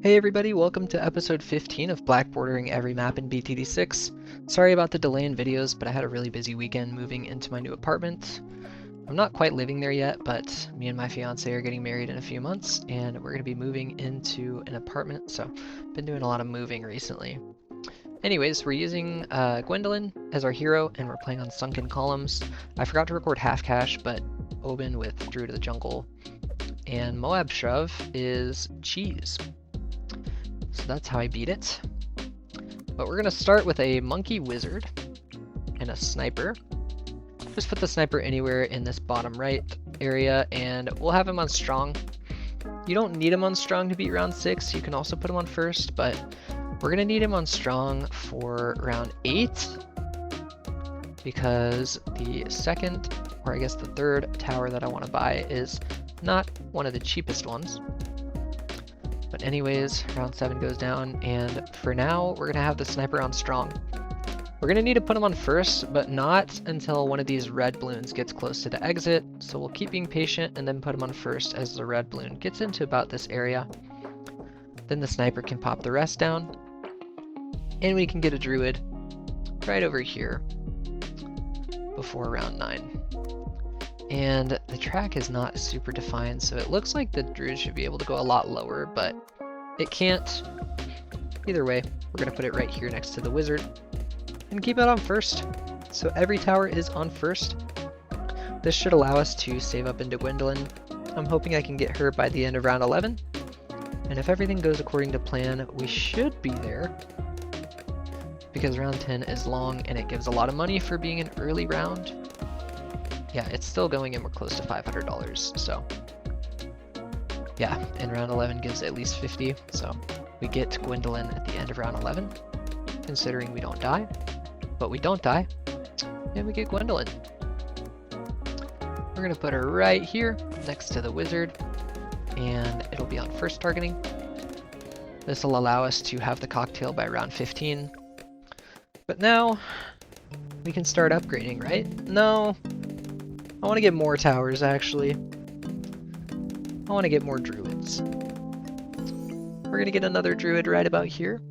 Hey everybody, welcome to episode 15 of blackbordering every map in BTD6. Sorry about the delay in videos, but I had a really busy weekend moving into my new apartment. I'm not quite living there yet, but me and my fiance are getting married in a few months, and we're going to be moving into an apartment, so I've been doing a lot of moving recently. Anyways, we're using Gwendolyn as our hero, and we're playing on Sunken columns. I forgot to record Half Cash, but Oben with Druid of the Jungle, and Moab Shove is Cheese. So that's how I beat it. But we're gonna start with a monkey wizard and a sniper. Just put the sniper anywhere in this bottom right area and we'll have him on strong. You don't need him on strong to beat round 6. You can also put him on first, but we're gonna need him on strong for round 8 because the second, or I guess the third tower that I want to buy is not one of the cheapest ones. But anyways, round 7 goes down, and for now, we're going to have the sniper on strong. We're going to need to put him on first, but not until one of these red balloons gets close to the exit, so we'll keep being patient and then put him on first as the red balloon gets into about this area. Then the sniper can pop the rest down, and we can get a druid right over here before round 9. And the track is not super defined, so it looks like the druid should be able to go a lot lower, but it can't. Either way, we're going to put it right here next to the wizard and keep it on first. So every tower is on first. This should allow us to save up into Gwendolyn. I'm hoping I can get her by the end of round 11. And if everything goes according to plan, we should be there. Because round 10 is long and it gives a lot of money for being an early round. Yeah, it's still going and we're close to $500, so yeah, and round 11 gives at least 50, so we get Gwendolyn at the end of round 11, considering we don't die, but we don't die, and we get Gwendolyn. We're gonna put her right here next to the wizard, and it'll be on first targeting. This will allow us to have the cocktail by round 15, but now we can start upgrading, right? No. I want to get more towers, actually. I want to get more druids. We're going to get another druid right about here.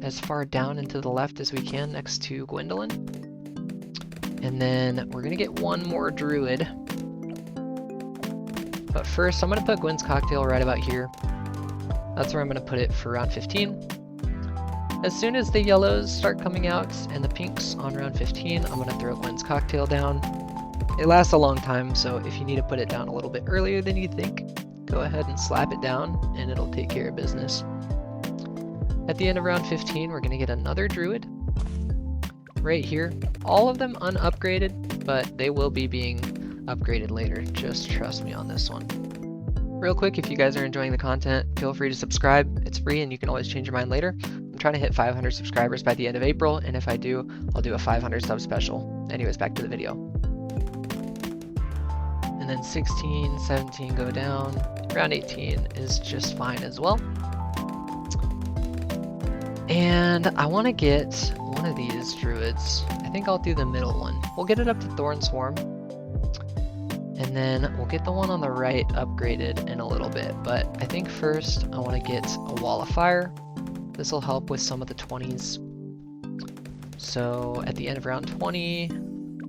As far down and to the left as we can next to Gwendolyn. And then we're going to get one more druid. But first, I'm going to put Gwen's cocktail right about here. That's where I'm going to put it for round 15. As soon as the yellows start coming out and the pinks on round 15, I'm going to throw Gwen's cocktail down. It lasts a long time, so if you need to put it down a little bit earlier than you think, go ahead and slap it down and it'll take care of business. At the end of round 15, we're going to get another druid right here. All of them unupgraded, but they will be being upgraded later. Just trust me on this one. Real quick, if you guys are enjoying the content, feel free to subscribe. It's free and you can always change your mind later. I'm trying to hit 500 subscribers by the end of April, and if I do, I'll do a 500 sub special. Anyways, back to the video. And then 16, 17 go down. Round 18 is just fine as well. And I want to get one of these druids. I think I'll do the middle one. We'll get it up to Thorn Swarm. And then we'll get the one on the right upgraded in a little bit. But I think first I want to get a Wall of Fire. This will help with some of the 20s. So at the end of round 20,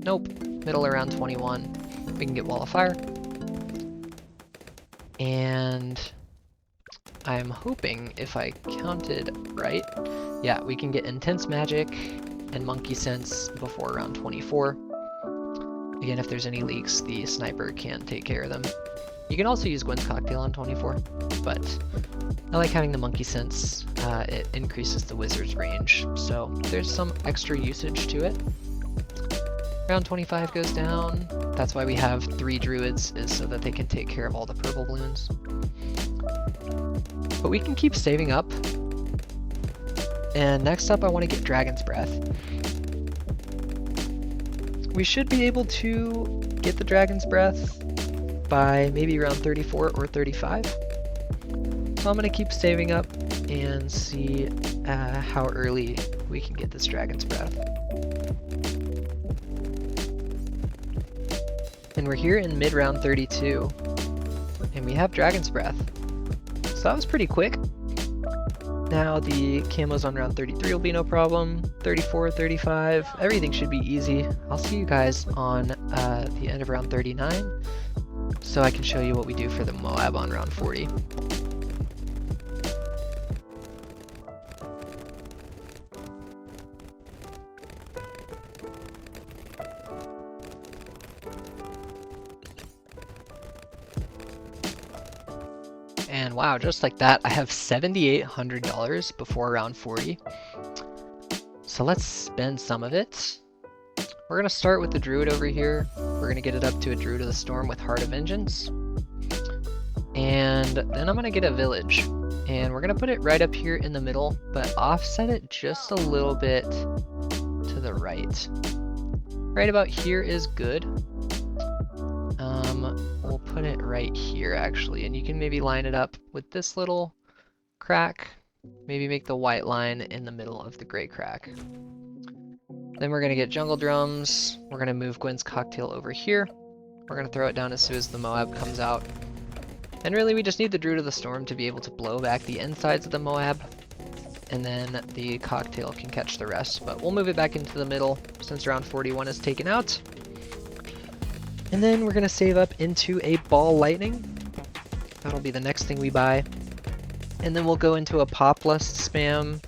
nope, middle around 21. We can get Wall of Fire. And I'm hoping if I counted right, yeah, we can get Intense Magic and Monkey Sense before round 24. Again, if there's any leaks, the sniper can take care of them. You can also use Gwen's cocktail on 24, but I like having the Monkey Sense. It increases the wizard's range, so there's some extra usage to it. Round 25 goes down. That's why we have 3 druids, is so that they can take care of all the purple balloons. But we can keep saving up. And next up I want to get Dragon's Breath. We should be able to get the Dragon's Breath by maybe around 34 or 35. So I'm going to keep saving up and see how early we can get this Dragon's Breath. And we're here in mid-round 32, and we have Dragon's Breath. So that was pretty quick. Now the camos on round 33 will be no problem. 34, 35, everything should be easy. I'll see you guys on the end of round 39, so I can show you what we do for the Moab on round 40. And wow, just like that, I have $7,800 before round 40. So let's spend some of it. We're gonna start with the Druid over here. We're gonna get it up to a Druid of the Storm with Heart of Vengeance. And then I'm gonna get a Village. And we're gonna put it right up here in the middle, but offset it just a little bit to the right. Right about here is good. We'll put it right here actually, and you can maybe line it up with this little crack. Maybe make the white line in the middle of the gray crack. Then we're gonna get Jungle Drums. We're gonna move Gwen's Cocktail over here. We're gonna throw it down as soon as the Moab comes out. And really we just need the Druid of the Storm to be able to blow back the insides of the Moab. And then the Cocktail can catch the rest. But we'll move it back into the middle since round 41 is taken out. And then we're gonna save up into a Ball Lightning. That'll be the next thing we buy. And then we'll go into a Pop Lust spam.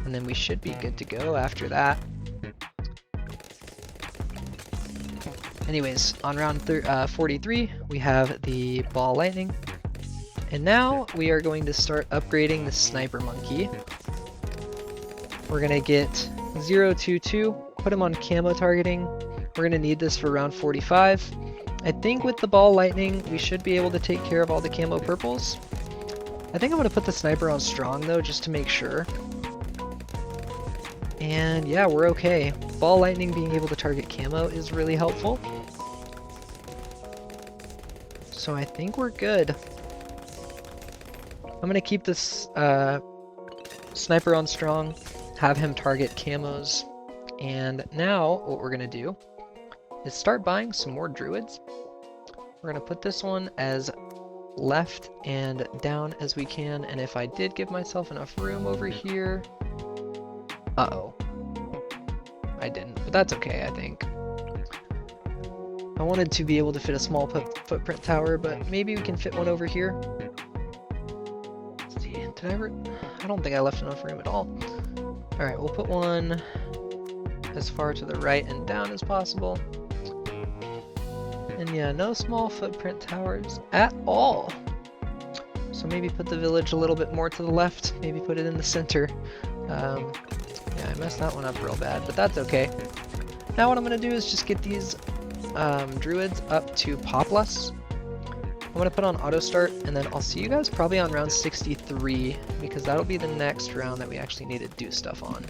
And then we should be good to go after that. Anyways, on round 43, we have the Ball Lightning. And now we are going to start upgrading the Sniper Monkey. We're gonna get 022, put him on camo targeting. We're gonna need this for round 45. I think with the Ball Lightning, we should be able to take care of all the camo purples. I think I'm gonna put the Sniper on strong though, just to make sure. And yeah, we're okay. Ball Lightning being able to target camo is really helpful. So I think we're good. I'm gonna keep this Sniper on strong, have him target camos. And now what we're gonna do is start buying some more Druids. We're gonna put this one as left and down as we can, and if I did give myself enough room over here... Uh-oh. I didn't, but that's okay, I think. I wanted to be able to fit a small footprint tower, but maybe we can fit one over here. Let's see, did I don't think I left enough room at all. Alright, we'll put one as far to the right and down as possible. And yeah, no small footprint towers at all. So maybe put the village a little bit more to the left, maybe put it in the center. Yeah, I messed that one up real bad, but that's okay. Now what I'm gonna do is just get these Druids up to Pop Lust. I'm gonna put on auto start, and then I'll see you guys probably on round 63, because that'll be the next round that we actually need to do stuff on.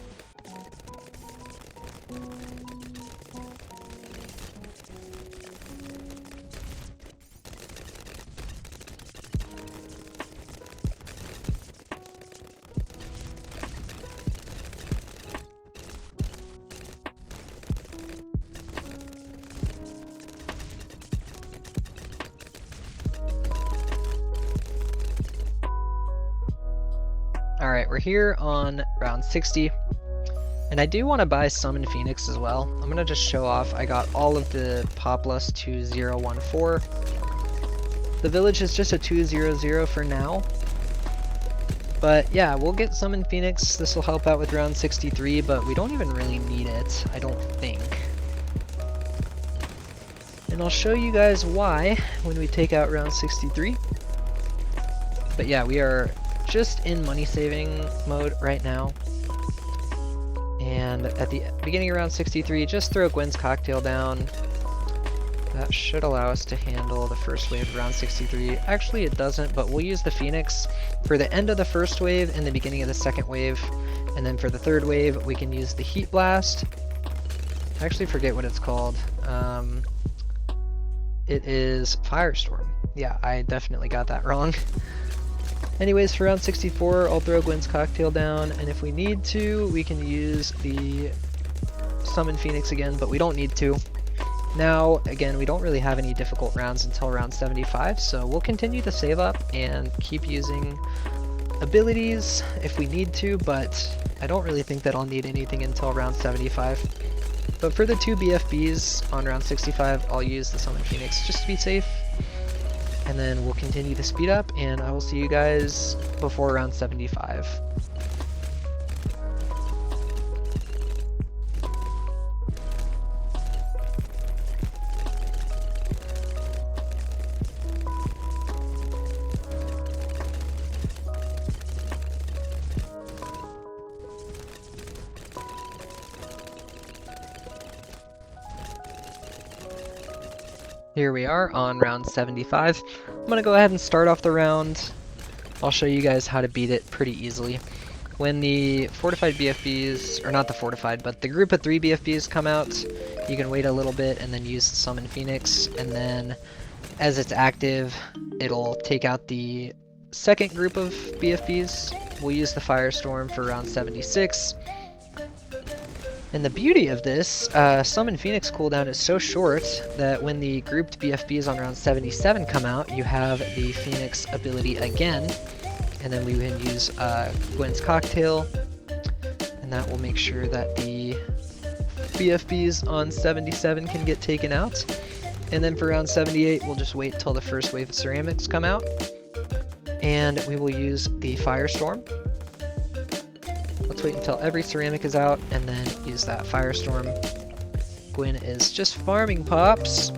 Alright, we're here on round 60, and I do want to buy Summon Phoenix as well. I'm going to just show off, I got all of the Pop Lust to 014. The village is just a 200 for now, but yeah, we'll get Summon Phoenix. This will help out with round 63, but we don't even really need it, I don't think. And I'll show you guys why when we take out round 63. But yeah, we are just in money saving mode right now. And at the beginning of round 63, just throw Gwen's Cocktail down. That should allow us to handle the first wave of round 63. Actually it doesn't, but we'll use the Phoenix for the end of the first wave and the beginning of the second wave. And then for the third wave, we can use the Heat Blast. I actually forget what it's called. It is Firestorm. Yeah, I definitely got that wrong. Anyways, for round 64, I'll throw Gwen's Cocktail down, and if we need to, we can use the Summon Phoenix again, but we don't need to. Now, again, we don't really have any difficult rounds until round 75, so we'll continue to save up and keep using abilities if we need to, but I don't really think that I'll need anything until round 75. But for the 2 BFBs on round 65, I'll use the Summon Phoenix just to be safe. And then we'll continue to speed up, and I will see you guys before round 75. Here we are on round 75. I'm going to go ahead and start off the round. I'll show you guys how to beat it pretty easily. When the fortified BFBs, or not the fortified, but the group of 3 BFBs come out, you can wait a little bit and then use the Summon Phoenix, and then as it's active, it'll take out the second group of BFBs. We'll use the Firestorm for round 76. And the beauty of this, Summon Phoenix cooldown is so short that when the grouped BFBs on round 77 come out, you have the Phoenix ability again, and then we can use Gwen's Cocktail, and that will make sure that the BFBs on 77 can get taken out. And then for round 78, we'll just wait till the first wave of ceramics come out, and we will use the Firestorm. Let's wait until every ceramic is out and then use that Firestorm. Gwen is just farming pops.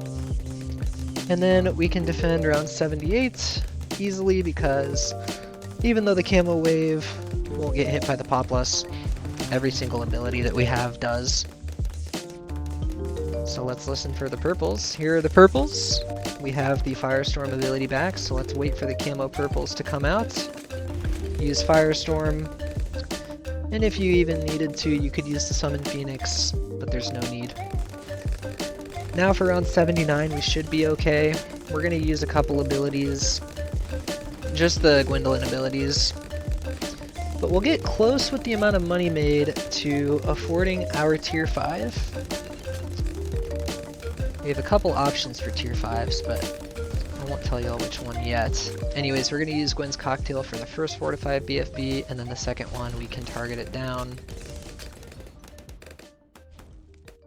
And then we can defend round 78 easily because even though the camo wave won't get hit by the Populus, every single ability that we have does. So let's listen for the purples. Here are the purples. We have the Firestorm ability back, so let's wait for the camo purples to come out. Use Firestorm. And if you even needed to, you could use the Summon Phoenix, but there's no need. Now for round 79, we should be okay. We're going to use a couple abilities, just the Gwendolyn abilities. But we'll get close with the amount of money made to affording our tier 5. We have a couple options for tier 5s, but I won't tell y'all which one yet. Anyways, we're going to use Gwen's Cocktail for the first fortified BFB, and then the second one we can target it down.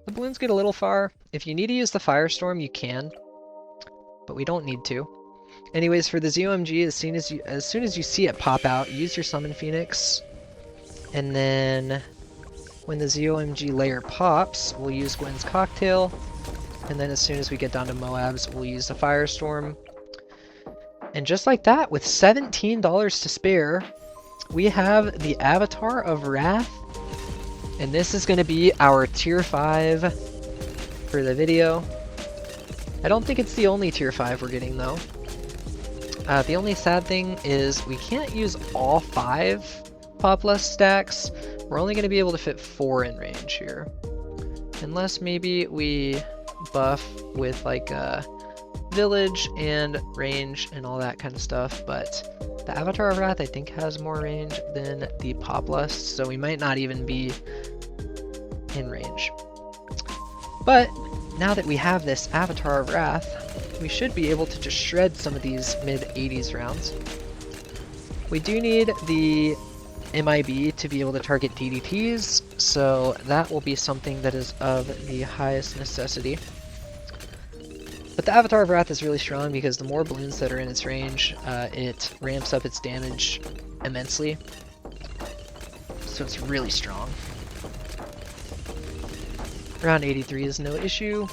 The balloons get a little far. If you need to use the Firestorm, you can, but we don't need to. Anyways, for the ZOMG, as soon as you see it pop out, use your Summon Phoenix, and then when the ZOMG layer pops, we'll use Gwen's Cocktail, and then as soon as we get down to Moabs, we'll use the Firestorm. And just like that, with $17 to spare, we have the Avatar of Wrath. And this is going to be our tier 5 for the video. I don't think it's the only tier 5 we're getting though. The only sad thing is we can't use all 5 Populus stacks. We're only going to be able to fit 4 in range here. Unless maybe we buff with like village and range and all that kind of stuff, but the Avatar of Wrath I think has more range than the Populus, so we might not even be in range. But now that we have this Avatar of Wrath, we should be able to just shred some of these mid-80s rounds. We do need the MIB to be able to target DDTs, so that will be something that is of the highest necessity. But the Avatar of Wrath is really strong because the more balloons that are in its range, it ramps up its damage immensely. So it's really strong. Round 83 is no issue.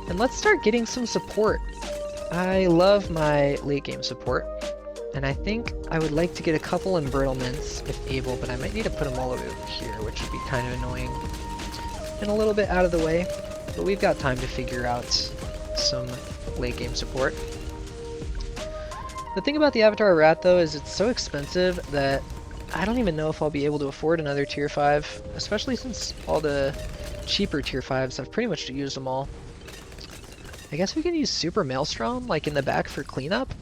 And let's start getting some support. I love my late game support, and I think I would like to get a couple embrittlements if able, but I might need to put them all over here, which would be kind of annoying and a little bit out of the way. But we've got time to figure out some late game support. The thing about the Avatar of Wrath though is it's so expensive that I don't even know if I'll be able to afford another tier 5, especially since all the cheaper tier 5s I've pretty much used them all. I guess we can use Super Maelstrom like in the back for cleanup.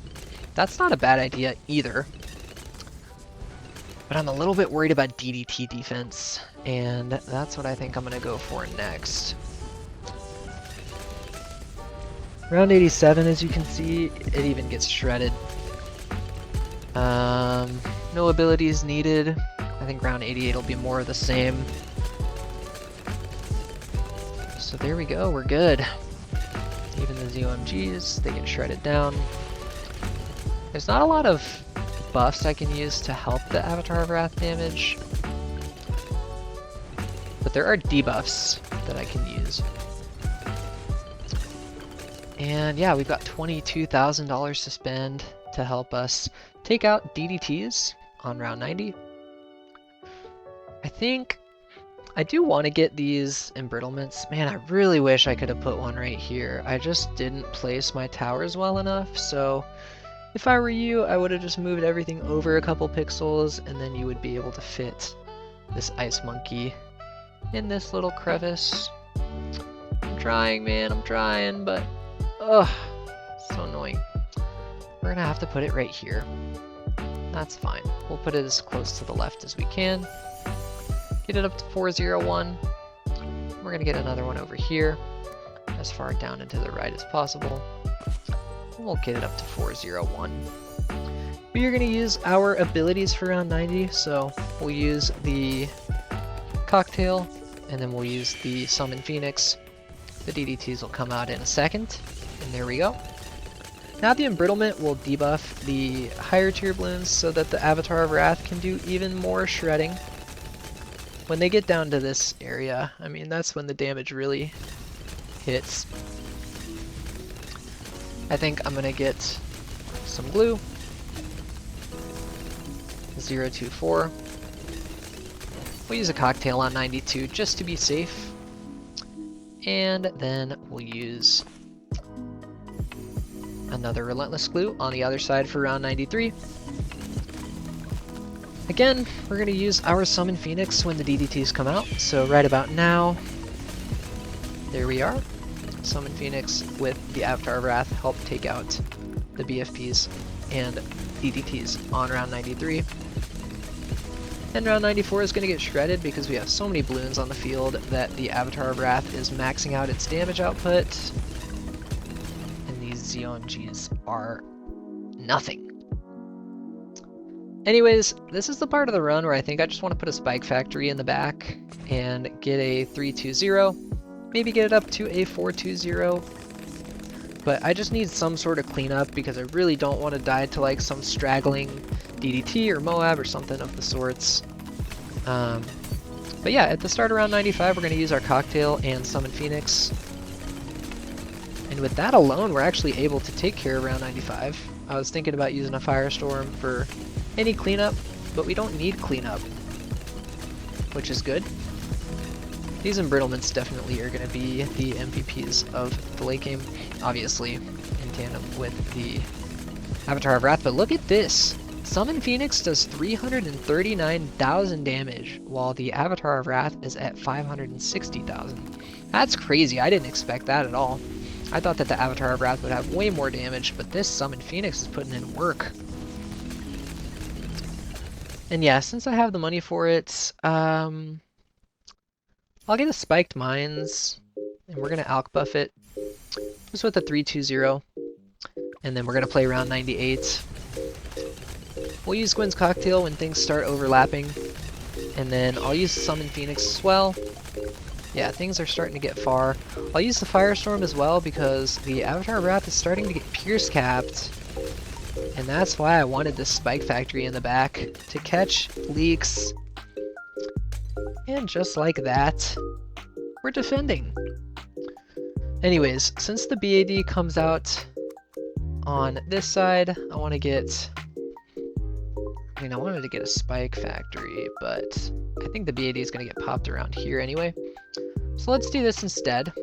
That's not a bad idea either. But I'm a little bit worried about DDT defense, and that's what I think I'm going to go for next. Round 87, as you can see, it even gets shredded. No abilities needed. I think round 88 will be more of the same. So there we go, we're good. Even the ZOMGs, they get shredded down. There's not a lot of buffs I can use to help the Avatar of Wrath damage, but there are debuffs that I can use. And yeah, we've got $22,000 to spend to help us take out DDTs on round 90. I think I do want to get these embrittlements. Man, I really wish I could have put one right here. I just didn't place my towers well enough, so if I were you, I would have just moved everything over a couple pixels, and then you would be able to fit this ice monkey in this little crevice. I'm trying, man, I'm trying, but ugh, so annoying. We're gonna have to put it right here. That's fine. We'll put it as close to the left as we can. Get it up to 401. We're gonna get another one over here, as far down and to the right as possible. And we'll get it up to 401. We are gonna use our abilities for round 90, so we'll use the cocktail, and then we'll use the summon phoenix. The DDTs will come out in a second, and there we go. Now the embrittlement will debuff the higher tier balloons so that the Avatar of Wrath can do even more shredding. When they get down to this area, I mean, that's when the damage really hits. I think I'm gonna get some glue. 024. We'll use a cocktail on 92 just to be safe. And then we'll use another relentless glue on the other side for round 93. Again, we're going to use our Summon Phoenix when the DDTs come out, so right about now, there we are. Summon Phoenix with the Avatar of Wrath help take out the BFPs and DDTs on round 93. And round 94 is going to get shredded because we have so many balloons on the field that the Avatar of Wrath is maxing out its damage output. And these ZOMGs are nothing. Anyways, this is the part of the run where I think I just want to put a spike factory in the back and get a 320, maybe get it up to a 420. But I just need some sort of cleanup because I really don't want to die to like some straggling DDT or Moab or something of the sorts. But yeah, at the start around 95, we're going to use our cocktail and summon Phoenix. And with that alone, we're actually able to take care of round 95. I was thinking about using a Firestorm for any cleanup, but we don't need cleanup, which is good. These embrittlements definitely are going to be the MVPs of the late game, obviously in tandem with the Avatar of Wrath, but look at this! Summon Phoenix does 339,000 damage, while the Avatar of Wrath is at 560,000. That's crazy, I didn't expect that at all. I thought that the Avatar of Wrath would have way more damage, but this Summon Phoenix is putting in work. And yeah, since I have the money for it, I'll get a Spiked Mines, and we're going to Alk buff it, just with a 320, and then we're going to play around 98. We'll use Gwen's Cocktail when things start overlapping, and then I'll use Summon Phoenix as well. Yeah, things are starting to get far. I'll use the Firestorm as well because the Avatar of Wrath is starting to get Pierce capped, and that's why I wanted this Spike Factory in the back to catch leaks. And just like that, we're defending. Anyways, since the BAD comes out on this side, I wanted to get a Spike Factory, but I think the BAD is going to get popped around here anyway. So let's do this instead.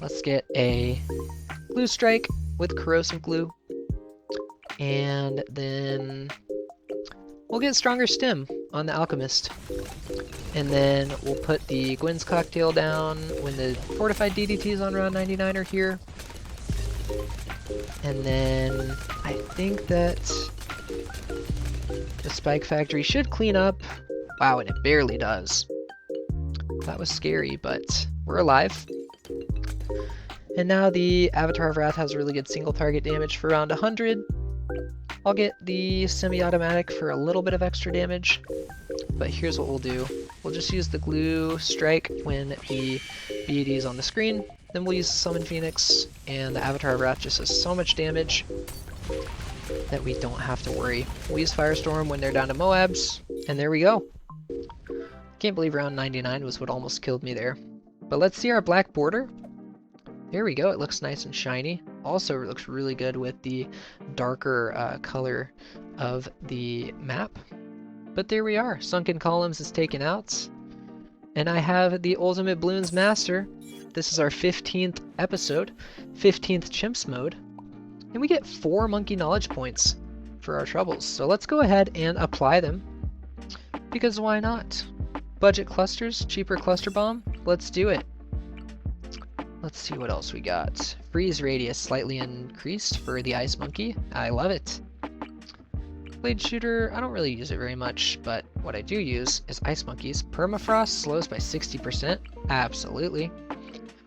Let's get a Glue Strike with Corrosive Glue, and then we'll get Stronger Stim on the Alchemist. And then we'll put the Gwen's Cocktail down when the Fortified DDTs on round 99 are here. And then I think that the Spike Factory should clean up. Wow, and it barely does. That was scary, but we're alive. And now the Avatar of Wrath has really good single target damage for around 100. I'll get the semi-automatic for a little bit of extra damage, but here's what we'll do. We'll just use the glue strike when the BED is on the screen, then we'll use the Summon Phoenix, and the Avatar of Wrath just does so much damage that we don't have to worry. We'll use Firestorm when they're down to Moabs, and there we go. Can't believe round 99 was what almost killed me there. But let's see our black border. There we go, it looks nice and shiny. Also, it looks really good with the darker color of the map. But there we are, Sunken Columns is taken out. And I have the Ultimate Bloons Master. This is our 15th episode, 15th Chimps mode. And we get 4 Monkey Knowledge points for our troubles. So let's go ahead and apply them, because why not? Budget clusters, cheaper cluster bomb, let's do it. Let's see what else we got. Freeze radius slightly increased for the Ice Monkey. I love it. Blade Shooter, I don't really use it very much, but what I do use is Ice Monkeys. Permafrost slows by 60%. Absolutely.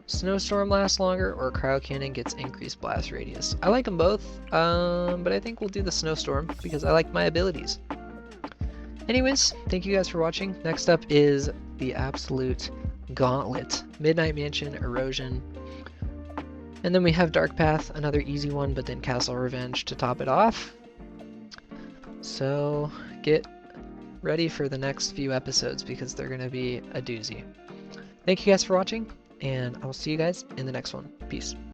Snowstorm lasts longer, or Cryo Cannon gets increased blast radius. I like them both, but I think we'll do the Snowstorm because I like my abilities. Anyways, thank you guys for watching. Next up is the absolute gauntlet. Midnight Mansion, Erosion. And then we have Dark Path, another easy one, but then Castle Revenge to top it off. So get ready for the next few episodes because they're going to be a doozy. Thank you guys for watching, and I will see you guys in the next one. Peace.